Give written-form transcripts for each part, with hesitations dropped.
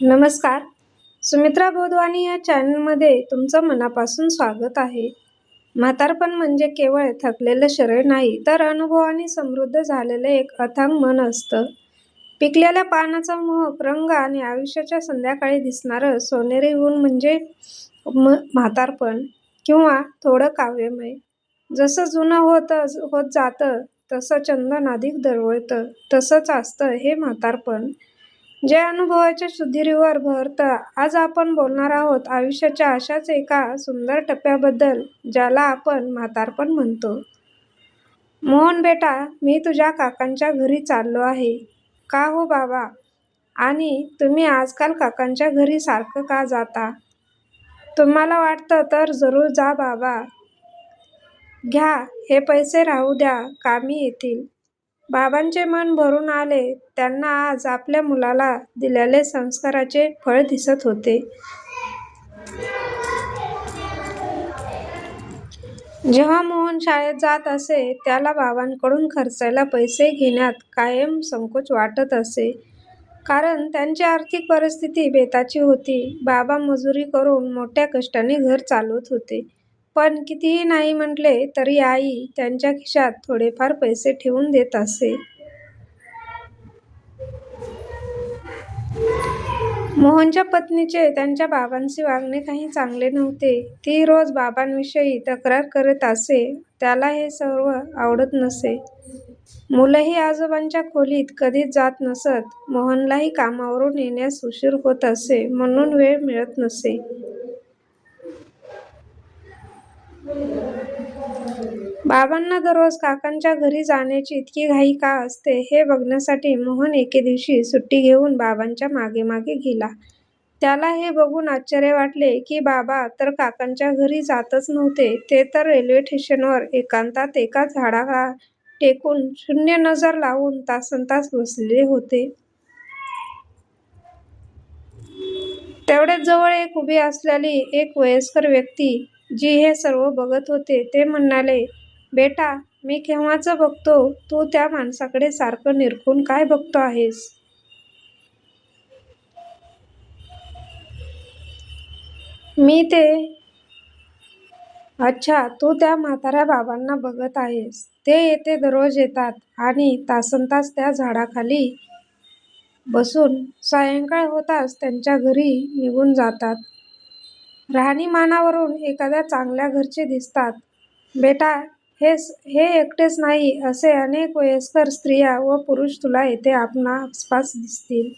नमस्कार. सुमित्रा बोधवानी या चॅनलमध्ये तुमचं मनापासून स्वागत आहे. म्हातारपण म्हणजे केवळ थकलेलं शरीर नाही, तर अनुभवाने समृद्ध झालेलं एक अथांग मन असतं. पिकलेल्या पानाचा मोहक रंग आणि आयुष्याच्या संध्याकाळी दिसणारं सोनेरी ऊन म्हणजे म्हातारपण किंवा थोडं काव्यमय. जसं जुनं होत जातं, तसं चंदन अधिक दरवळतं. तसंच असतं हे म्हातारपण, जे अनुभवाच्या शुद्धीवर भरतं. आज आपण बोलणार आहोत आयुष्याच्या अशाच एका सुंदर टप्प्याबद्दल, ज्याला आपण म्हातारपण म्हणतो. मोहन बेटा, मी तुझ्या काकांच्या घरी चाललो आहे. का हो बाबा? आणि तुम्ही आजकाल काकांच्या घरी सारखं का जाता? तुम्हाला वाटतं तर जरूर जा बाबा. घ्या, हे पैसे राहू द्या, कामी येतील. बाबांचे मन भरून आले. त्यांना आज आपल्या मुलाला दिलेले संस्काराचे फळ दिसत होते. जेव्हा मोहन शाळेत जात असे, त्याला बाबांकडून खर्चायला पैसे घेण्यात कायम संकोच वाटत असे. कारण त्यांची आर्थिक परिस्थिती बेताची होती. बाबा मजुरी करून मोठ्या कष्टाने घर चालवत होते. पण कितीही नाही म्हटले तरी आई त्यांच्या खिशात थोडेफार पैसे ठेवून देत असे. मोहनच्या पत्नीचे त्यांच्या बाबांशी वागणे काही चांगले नव्हते. ती रोज बाबांविषयी तक्रार करत असे. त्याला हे सर्व आवडत नसे. मुलंही आजोबांच्या खोलीत कधीच जात नसत. मोहनलाही कामावरून येण्यास उशीर होत असे, म्हणून वेळ मिळत नसे. बाबांना दररोज काकांच्या घरी जाण्याची इतकी घाई का असते, हे बघण्यासाठी मोहन एके दिवशी सुट्टी घेऊन बाबांच्या मागे मागे गेला. त्याला हे बघून आश्चर्य वाटले की बाबा तर काकांच्या घरी जातच नव्हते. ते तर रेल्वे स्टेशनवर एकांतात एका झाडाला टेकून शून्य नजर लावून तासनतास बसलेले होते. तेवढ्याच जवळ एक उभी असलेली एक वयस्कर व्यक्ती, जी हे सर्व बघत होते, ते म्हणाले, बेटा, मी केव्हाच बघतो, तू त्या माणसाकडे सारखं निरखून काय बघतो आहेस? मी ते अच्छा, तू त्या म्हाताऱ्या बाबांना बघत आहेस. ते येथे दररोज येतात आणि तासनतास त्या झाडाखाली बसून सायंकाळ होताच त्यांच्या घरी निघून जातात. राहणीमानावरून एखाद्या चांगल्या घरचे दिसतात. बेटा, हे एकटेच नाही, असे अनेक वयस्कर स्त्रिया व पुरुष तुला येथे आसपास दिसतील.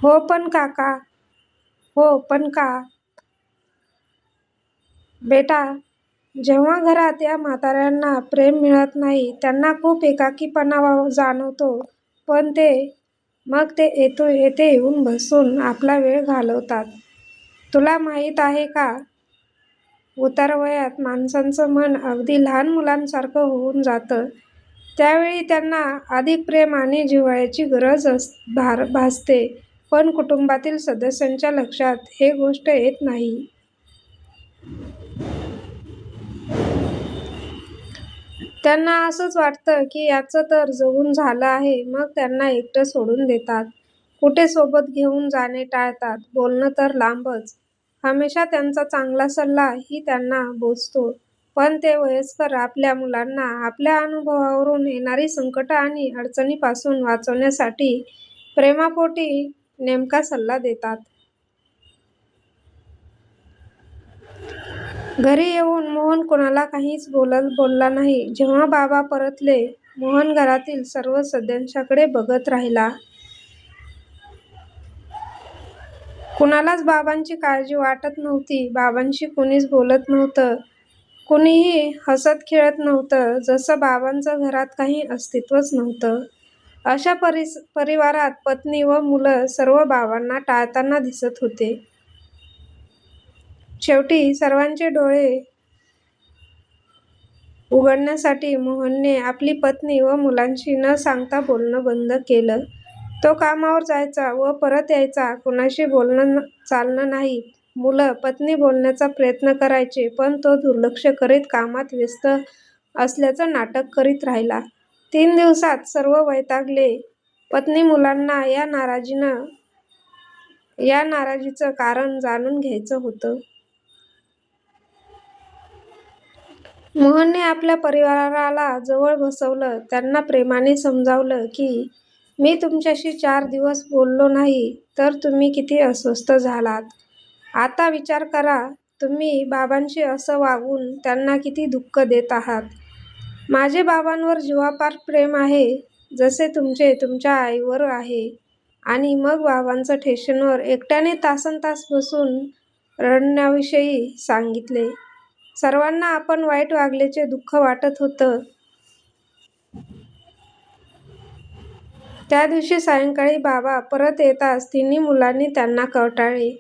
हो पण काका, हो पण का? बेटा, जेव्हा घरात या म्हाताऱ्यांना प्रेम मिळत नाही, त्यांना खूप एकाकीपणा जाणवतो. पण मग ते येथे येऊन बसून आपला वेळ घालवतात. तुला माहीत आहे का, उतारवयात माणसांचं मन अगदी लहान मुलांसारखं होऊन जातं. त्यावेळी त्यांना अधिक प्रेम आणि जिव्हाळ्याची गरज भासते. पण कुटुंबातील सदस्यांच्या लक्षात हे गोष्ट येत नाही. त्यांना असंच वाटतं की याचं तर जगून झालं आहे. मग त्यांना एकटं सोडून देतात. कुठे सोबत घेऊन जाणे टाळतात. बोलणं तर लांबच. हमेशा त्यांचा चांगला सल्ला ही त्यांना बोचतो. पण ते वयस्कर आपल्या मुलांना आपल्या अनुभवावरून येणारी संकटं आणि अडचणींपासून वाचवण्यासाठी प्रेमापोटी नेमका सल्ला देतात. घरी येऊन मोहन कोणाला काहीच बोलला नाही. जेव्हा बाबा परतले, मोहन घरातील सर्व सदस्यांकडे बघत राहिला. कुणालाच बाबांची काळजी वाटत नव्हती. बाबांशी कुणीच बोलत नव्हतं. कुणीही हसत खेळत नव्हतं. जसं बाबांचं घरात काही अस्तित्वच नव्हतं. अशा परिवारात पत्नी व मुलं सर्व बाबांना टाळताना दिसत होते. शेवटी सर्वांचे डोळे उघडण्यासाठी मोहनने आपली पत्नी व मुलांशी न सांगता बोलणं बंद केलं. तो कामावर जायचा व परत यायचा. कुणाशी बोलणं चालणं नाही. मुलं, पत्नी बोलण्याचा प्रयत्न करायचे, पण तो दुर्लक्ष करीत कामात व्यस्त असल्याचं नाटक करीत राहिला. 3 दिवसात सर्व वैतागले. पत्नी मुलांना या नाराजीचं कारण जाणून घ्यायचं होतं. मोहनने आपल्या परिवाराला जवळ बसवलं. त्यांना प्रेमाने समजावलं की मी तुमच्याशी 4 दिवस बोललो नाही तर तुम्ही किती अस्वस्थ झालात. आता विचार करा, तुम्ही बाबांशी असं वागून त्यांना किती दुःख देत आहात. माझे बाबांवर जीवापाड प्रेम आहे, जसे तुमचे तुमच्या आईवर आहे. आणि मग बाबांचं स्टेशनवर एकट्याने तासनतास बसून रडण्याविषयी सांगितले. सर्वांना आपण वाईट वागल्याचे दुःख वाटत होतं. त्या दिवशी सायंकाळी बाबा परत येताच तिन्ही मुलांनी त्यांना कवटाळले.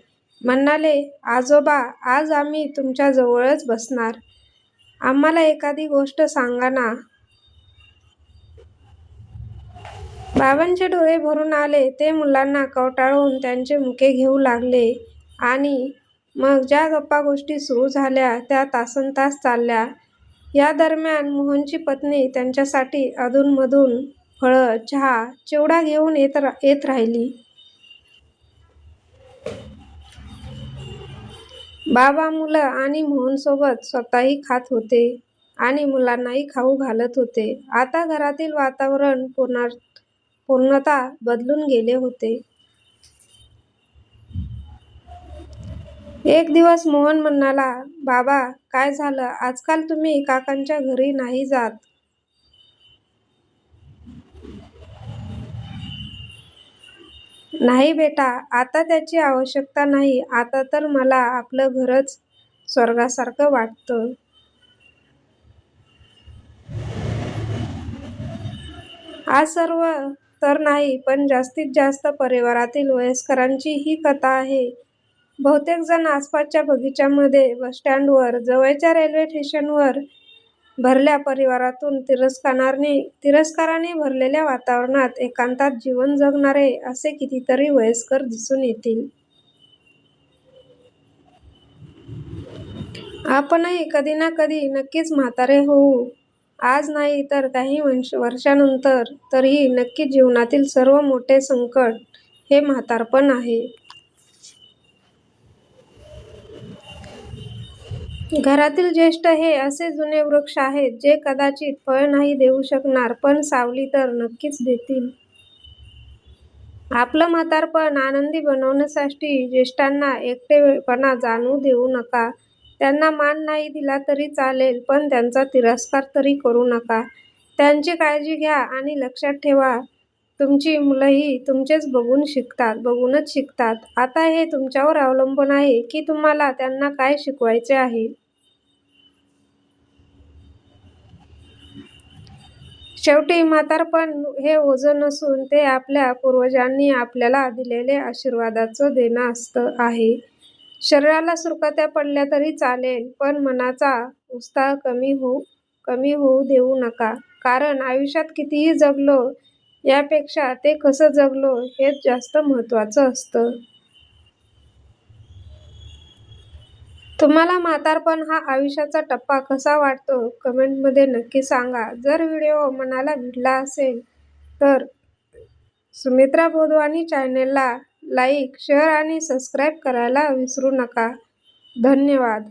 म्हणाले, आजोबा, आज आम्ही तुमच्या जवळच बसणार. आम्हाला एखादी गोष्ट सांगा ना. बाबांचे डोळे भरून आले. ते मुलांना कवटाळून त्यांचे मुके घेऊ लागले. आणि मग ज्या गप्पा गोष्टी सुरू झाल्या त्या तासनतास चालल्या. या दरम्यान मोहनची पत्नी त्यांच्यासाठी अधूनमधून फळं, चहा, चिवडा घेऊन येत राहिली. बाबा मुलं आणि मोहनसोबत स्वतःही खात होते आणि मुलांनाही खाऊ घालत होते. आता घरातील वातावरण पूर्णतः बदलून गेले होते. एक दिवस मोहन म्हणाला, बाबा, काय झालं? आजकाल तुम्ही काकांच्या घरी नाही जात. नाही बेटा, आता त्याची आवश्यकता नाही. आता तर मला आपलं घरच स्वर्गासारखं वाटतं. आज सर्व तर नाही, पण जास्तीत जास्त परिवारातील वयस्करांची ही कथा आहे. बहुतेक जण आसपासच्या बगीच्यामध्ये, बसस्टँडवर, जवळच्या रेल्वे स्टेशनवर, भरल्या परिवारातून तिरस्काराने भरलेल्या वातावरणात एकांतात जीवन जगणारे असे कितीतरी वयस्कर दिसून येतील. आपणही कधी ना कधी नक्कीच म्हातारे होऊ. आज नाही तर काही वर्षानंतर. तरीही नक्कीच जीवनातील सर्व मोठे संकट हे म्हातारपण आहे. घरातील ज्येष्ठ हे असे जुने वृक्ष आहेत जे कदाचित फळ नाही देऊ शकणार, पण सावली तर नक्कीच देतील. आपलं म्हातारपण आनंदी बनवण्यासाठी ज्येष्ठांना एकटेपणा जाणवू देऊ नका. त्यांना मान नाही दिला तरी चालेल, पण त्यांचा तिरस्कार तरी करू नका. त्यांची काळजी घ्या आणि लक्षात ठेवा, तुमची मुलंही तुमचेच बघूनच शिकतात. आता हे तुमच्यावर अवलंबून आहे की तुम्हाला त्यांना काय शिकवायचे आहे. शेवटी म्हातारपण हे ओझं नसून ते आपल्या पूर्वजांनी आपल्याला दिलेले आशीर्वादाचं देणं आहे. शरीराला सुरकुत्या पडल्या तरी चालेल, पण मनाचा उत्साह कमी होऊ देऊ नका. कारण आयुष्यात कितीही जगलो यापेक्षा ते कसं जगलो हेच जास्त महत्त्वाचं असतं. तुम्हाला म्हातारपण हा आयुष्याचा टप्पा कसा वाटतो कमेंटमध्ये नक्की सांगा. जर व्हिडिओ मनाला भिडला असेल तर सुमित्रा बोधवानी चॅनेलला लाईक, शेअर आणि सबस्क्राईब करायला विसरू नका. धन्यवाद.